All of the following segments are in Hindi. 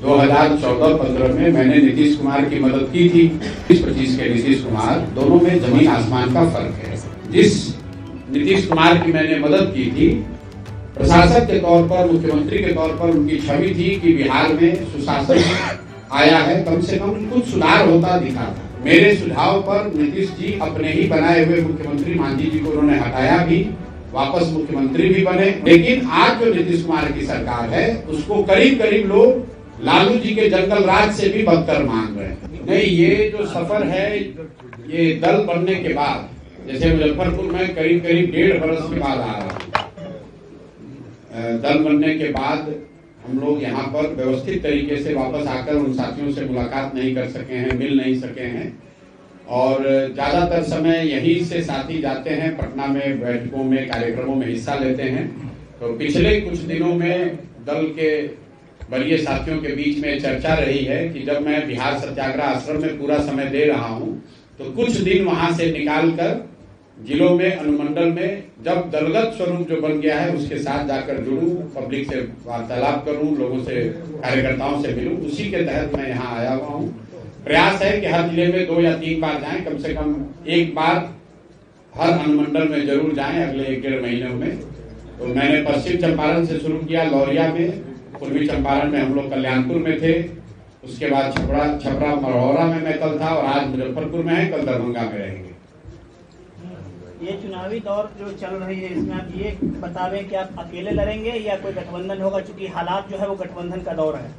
2014-15 में मैंने नीतीश कुमार की मदद की थी। 25 के नीतीश कुमार, दोनों में जमीन आसमान का फर्क है। जिस नीतीश कुमार की मैंने मदद की थी, प्रशासक के तौर पर, मुख्यमंत्री के तौर पर उनकी छवि थी कि बिहार में सुशासन आया है, कम से कम कुछ सुधार होता दिखा था। मेरे सुझाव पर नीतीश जी अपने ही बनाए हुए मुख्यमंत्री मांझी जी को उन्होंने हटाया भी, वापस मुख्यमंत्री भी बने। लेकिन आज जो नीतीश कुमार की सरकार है, उसको करीब करीब लोग लालू जी के जंगल राज से भी बदतर मान रहे हैं। नहीं, ये जो सफर है, ये दल बनने के बाद, जैसे मुजफ्फरपुर में करीब करीब 1.5 बरस के बाद आ रहा है। दल बनने के बाद हम लोग यहाँ पर व्यवस्थित तरीके से वापस आकर उन साथियों से मुलाकात नहीं कर सके हैं, मिल नहीं सके हैं, और ज्यादातर समय यहीं से साथी जाते हैं, पटना में बैठकों में, कार्यक्रमों में हिस्सा लेते हैं। तो पिछले कुछ दिनों में दल के वरीय साथियों के बीच में चर्चा रही है कि जब मैं बिहार सत्याग्रह आश्रम में पूरा समय दे रहा हूं, तो कुछ दिन वहां से निकालकर जिलों में, अनुमंडल में, जब दलगत स्वरूप जो बन गया है उसके साथ जाकर जुड़ूं, पब्लिक से वार्तालाप करूं, लोगों से, कार्यकर्ताओं से मिलूं, उसी के तहत मैं यहाँ आया हुआ हूँ। प्रयास है कि हर जिले में 2 या 3 बार जाएं, कम से कम 1 बार हर अनुमंडल में जरूर जाएं अगले 1-1.5 महीनों में। तो मैंने पश्चिम चंपारण से शुरू किया, लौरिया में, पूर्वी चंपारण में हम लोग कल्याणपुर में थे, उसके बाद छपरा मरौरा में मैं कल था, और आज मुजफ्फरपुर में है, कल दरभंगा में रहेंगे। ये चुनावी दौर जो चल रही है, इसमें आप ये बतावें कि आप अकेले लड़ेंगे या कोई गठबंधन होगा, क्योंकि हालात जो है वो गठबंधन का दौर है।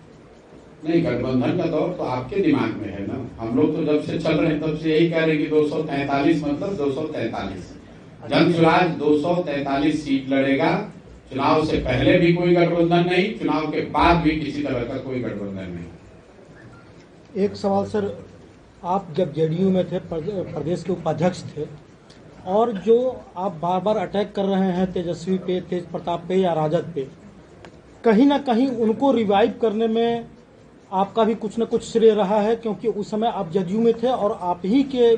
नहीं, गठबंधन का दौर तो आपके दिमाग में है ना। हम लोग तो जब से चल रहे हैं तब से यही कह रहे हैं कि 243 मतलब 243 जनसुराज 243 सीट लड़ेगा। चुनाव से पहले भी कोई गठबंधन नहीं, चुनाव के बाद भी किसी तरह का कोई गठबंधन नहीं। एक सवाल सर, आप जब जेडीयू में थे, प्रदेश के उपाध्यक्ष थे, और जो आप बार बार अटैक कर रहे हैं तेजस्वी पे, तेज प्रताप पे या राजद पे, कहीं ना कहीं उनको रिवाइव करने में आपका भी कुछ न कुछ श्रेय रहा है, क्योंकि उस समय आप जदयू में थे और आप ही के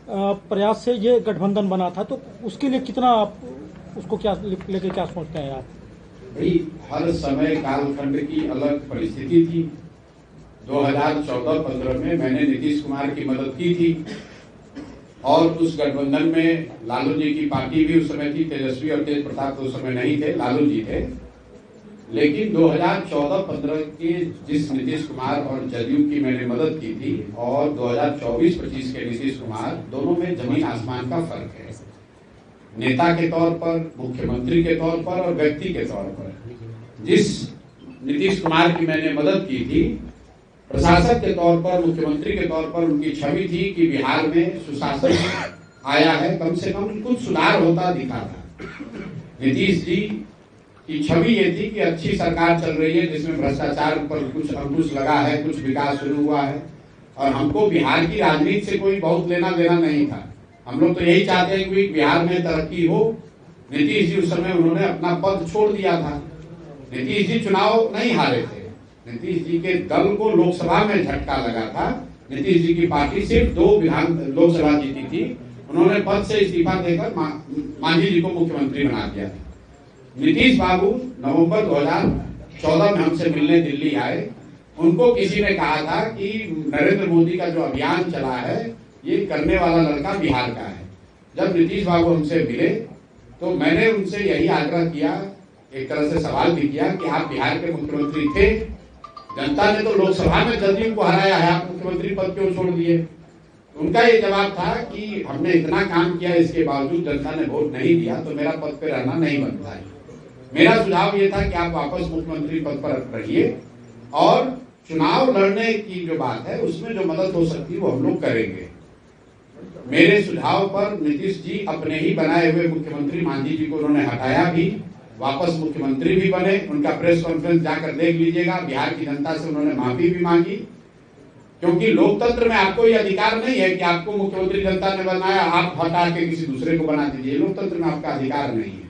प्रयास से ये गठबंधन बना था। तो उसके लिए कितना आप उसको क्या लेके क्या सोचते हैं आप? भाई, हर समय कालखंड की अलग परिस्थिति थी। 2014-15 में मैंने नीतीश कुमार की मदद की थी, और उस गठबंधन में लालू जी की पार्टी भी उस समय थी। तेजस्वी और तेज प्रताप उस समय नहीं थे, लालू जी थे। लेकिन 2014-15 के जिस नीतीश कुमार और जदयू की मैंने मदद की थी, और 2024-25 के नीतीश कुमार, दोनों में जमीन आसमान का फर्क है। नेता के तौर पर, मुख्यमंत्री के तौर पर और व्यक्ति के तौर पर जिस नीतीश कुमार की मैंने मदद की थी, प्रशासक के तौर पर, मुख्यमंत्री के तौर पर उनकी छवि थी कि बिहार में सुशासन आया है, कम से कम कुछ सुधार होता दिखा था। नीतीश जी की छवि ये थी कि अच्छी सरकार चल रही है, जिसमें भ्रष्टाचार पर कुछ अंकुश लगा है, कुछ विकास शुरू हुआ है, और हमको बिहार की राजनीति से कोई बहुत लेना देना नहीं था। हम लोग तो यही चाहते हैं कि बिहार में तरक्की हो। नीतीश जी उस समय उन्होंने अपना पद छोड़ दिया था। नीतीश जी चुनाव नहीं हारे थे, नीतीश जी के दल को लोकसभा में झटका लगा था। नीतीश जी की पार्टी सिर्फ 2 लोकसभा जीती थी, उन्होंने पद से इस्तीफा देकर मांझी जी को मुख्यमंत्री बना दिया। नीतीश बाबू नवंबर 2014 में हमसे मिलने दिल्ली आए। उनको किसी ने कहा था कि नरेंद्र मोदी का जो अभियान चला है, ये करने वाला लड़का बिहार का है। जब नीतीश बाबू हमसे मिले तो मैंने उनसे यही आग्रह किया, एक तरह से सवाल भी किया कि आप बिहार के मुख्यमंत्री थे, जनता ने तो लोकसभा में जदयू को हराया है, आप मुख्यमंत्री पद क्यों छोड़ दिए? उनका ये जवाब था कि हमने इतना काम किया, इसके बावजूद जनता ने वोट नहीं दिया, तो मेरा पद पे रहना नहीं बनता है। मेरा सुझाव ये था कि आप वापस मुख्यमंत्री पद पर रहिए, और चुनाव लड़ने की जो बात है उसमें जो मदद हो सकती है वो हम लोग करेंगे। मेरे सुझाव पर नीतीश जी अपने ही बनाए हुए मुख्यमंत्री मांझी जी को उन्होंने हटाया भी, वापस मुख्यमंत्री भी बने। उनका प्रेस कॉन्फ्रेंस जाकर देख लीजिएगा। बिहार की जनता से उन्होंने माफी भी मांगी, क्योंकि लोकतंत्र में आपको ये अधिकार नहीं है कि आपको मुख्यमंत्री जनता ने बनाया, आप हटा के किसी दूसरे को बना दीजिए। लोकतंत्र में आपका अधिकार नहीं है।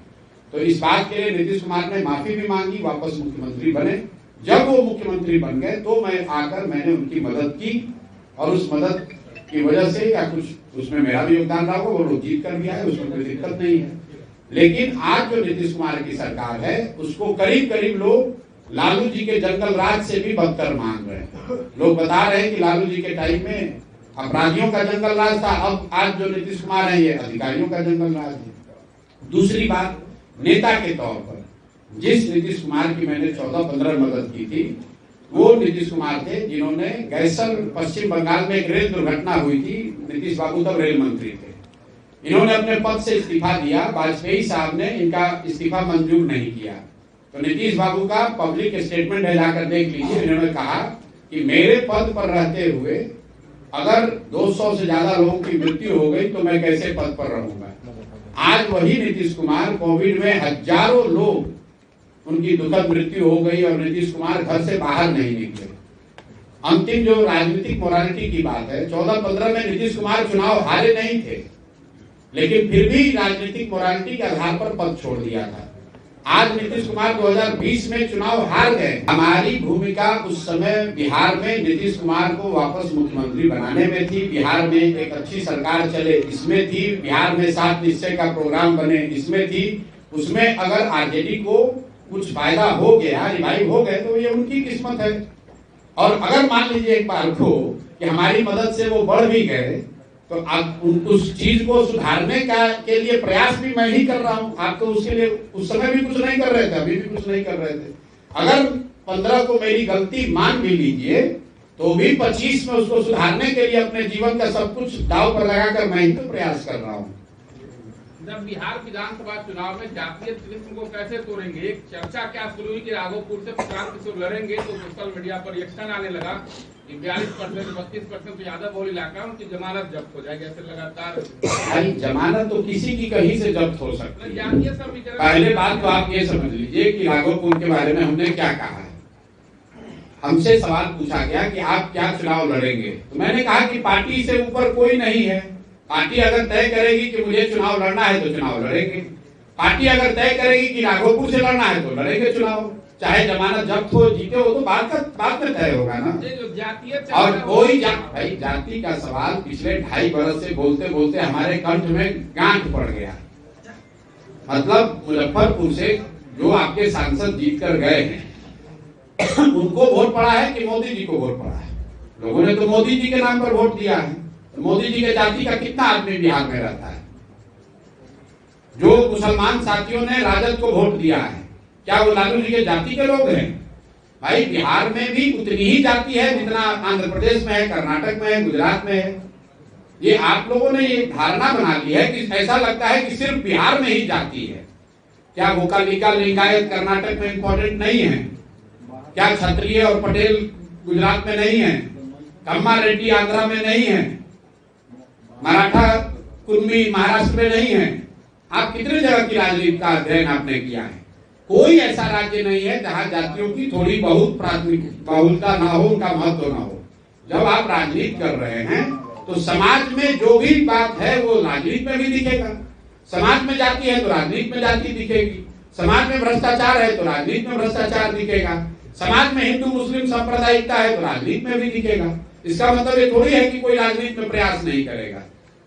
तो इस बात के लिए नीतीश कुमार ने माफी भी मांगी, वापस मुख्यमंत्री बने। जब वो मुख्यमंत्री बन गए तो मैंने उनकी मदद की, और उस मदद की वजह से या कुछ उसमें मेरा भी योगदान रहा, वो लोग जीत कर भी आए, उसमें कोई दिक्कत नहीं है। लेकिन आज जो नीतीश कुमार की सरकार है, उसको करीब करीब लोग लालू जी के जंगल राज से भी बदतर मांग रहे हैं। लोग बता रहे हैं कि लालू जी के टाइम में अपराधियों का जंगल राज था, अब आज जो नीतीश कुमार है ये अधिकारियों का जंगल राज है। दूसरी बात, नेता के तौर पर जिस नीतीश कुमार की मैंने 14-15 मदद की थी, वो नीतीश कुमार थे जिन्होंने गैसल पश्चिम बंगाल में एक रेल दुर्घटना हुई थी, नीतीश बाबू तब रेल मंत्री थे, इन्होंने अपने पद से इस्तीफा दिया, वाजपेयी साहब ने इनका इस्तीफा मंजूर नहीं किया। तो नीतीश बाबू का पब्लिक स्टेटमेंट है, जाकर देख लीजिए। इन्होंने कहा कि मेरे पद पर रहते हुए अगर 200 से ज्यादा लोगों की मृत्यु हो गई तो मैं कैसे पद पर रहूंगा। आज वही नीतीश कुमार, कोविड में हजारों लोग उनकी दुखद मृत्यु हो गई और नीतीश कुमार घर से बाहर नहीं निकले। अंतिम जो राजनीतिक मोरालिटी की बात है, 14-15 में नीतीश कुमार चुनाव हारे नहीं थे, लेकिन फिर भी राजनीतिक मोरालिटी के आधार पर पद छोड़ दिया था। आज नीतीश कुमार 2020 में चुनाव हार गए। हमारी भूमिका उस समय बिहार में नीतीश कुमार को वापस मुख्यमंत्री बनाने में थी, बिहार में एक अच्छी सरकार चले इसमें थी, बिहार में 7 निश्चय का प्रोग्राम बने इसमें थी। उसमें अगर आरजेडी को कुछ फायदा हो गया, रिवाइव हो गए, तो ये उनकी किस्मत है। और अगर मान लीजिए एक बार को कि हमारी मदद से वो बढ़ भी गए, तो अब उस चीज को सुधारने के लिए प्रयास भी मैं ही कर रहा हूं। आप तो उसके लिए उस समय भी कुछ नहीं कर रहे थे, अभी भी कुछ नहीं कर रहे थे। अगर 15 को मेरी गलती मान भी लीजिए, तो भी 25 में उसको सुधारने के लिए अपने जीवन का सब कुछ दांव पर लगाकर मैं ही तो प्रयास कर रहा हूँ। जब बिहार विधानसभा चुनाव में जातीय तृत्व को कैसे तोड़ेंगे, एक चर्चा क्या शुरू हुई कि राघोपुर से प्रशांत किशोर लड़ेंगे, तो सोशल मीडिया पर रिएक्शन आने लगा कि 42% 32% तो यादव बहुल इलाका उनकी जमानत जब्त हो जाएगी। ऐसे लगातार भाई जमानत तो किसी की कहीं से जब्त हो सकती है। जातीय समीकरण, पहले बात तो आप ये समझ लीजिए कि राघोपुर के बारे में हमने क्या कहा है। हमसे सवाल पूछा गया कि आप क्या चुनाव लड़ेंगे, तो मैंने कहा कि पार्टी से ऊपर कोई नहीं है। पार्टी अगर तय करेगी कि मुझे चुनाव लड़ना है तो चुनाव लड़ेंगे। पार्टी अगर तय करेगी कि राघोपुर से लड़ना है तो लड़ेंगे चुनाव, चाहे जमानत जब्त हो जीते हो, तो बात में तय होगा ना। और कोई भाई जाति का सवाल पिछले 2.5 बरस से बोलते बोलते हमारे कंठ में गांठ पड़ गया। मतलब मुजफ्फरपुर से जो आपके सांसद जीत कर गए हैं उनको वोट पड़ा है कि मोदी जी को वोट पड़ा है? लोगों ने तो मोदी जी के नाम पर वोट दिया है। मोदी जी के जाति का कितना आदमी बिहार में रहता है? जो मुसलमान साथियों ने राजद को वोट दिया है, क्या वो लालू जी के जाति के लोग हैं? भाई बिहार में भी उतनी ही जाति है जितना आंध्र प्रदेश में है, कर्नाटक में है, गुजरात में है। ये आप लोगों ने ये धारणा बना ली है कि ऐसा लगता है कि सिर्फ बिहार में ही जाति है। क्या वोकालिका लिंगायत कर्नाटक में इंपॉर्टेंट नहीं है? क्या क्षत्रिय और पटेल गुजरात में नहीं है? कम्मा रेड्डी आंध्रा में नहीं है? मराठा कुर्मी महाराष्ट्र में नहीं है? आप कितने जगह की राजनीति का अध्ययन आपने किया है? कोई ऐसा राज्य नहीं है जहां जातियों की थोड़ी बहुत प्राथमिक बहुलता ना हो, उनका महत्व ना हो। जब आप राजनीति कर रहे हैं तो समाज में जो भी बात है वो राजनीति में भी दिखेगा। समाज में जाति है तो राजनीति में जाति दिखेगी। समाज में भ्रष्टाचार है तो राजनीति में भ्रष्टाचार दिखेगा। समाज में हिंदू मुस्लिम सांप्रदायिकता है तो राजनीति में भी दिखेगा। इसका मतलब ये थोड़ी है कि कोई राजनीति में प्रयास नहीं करेगा।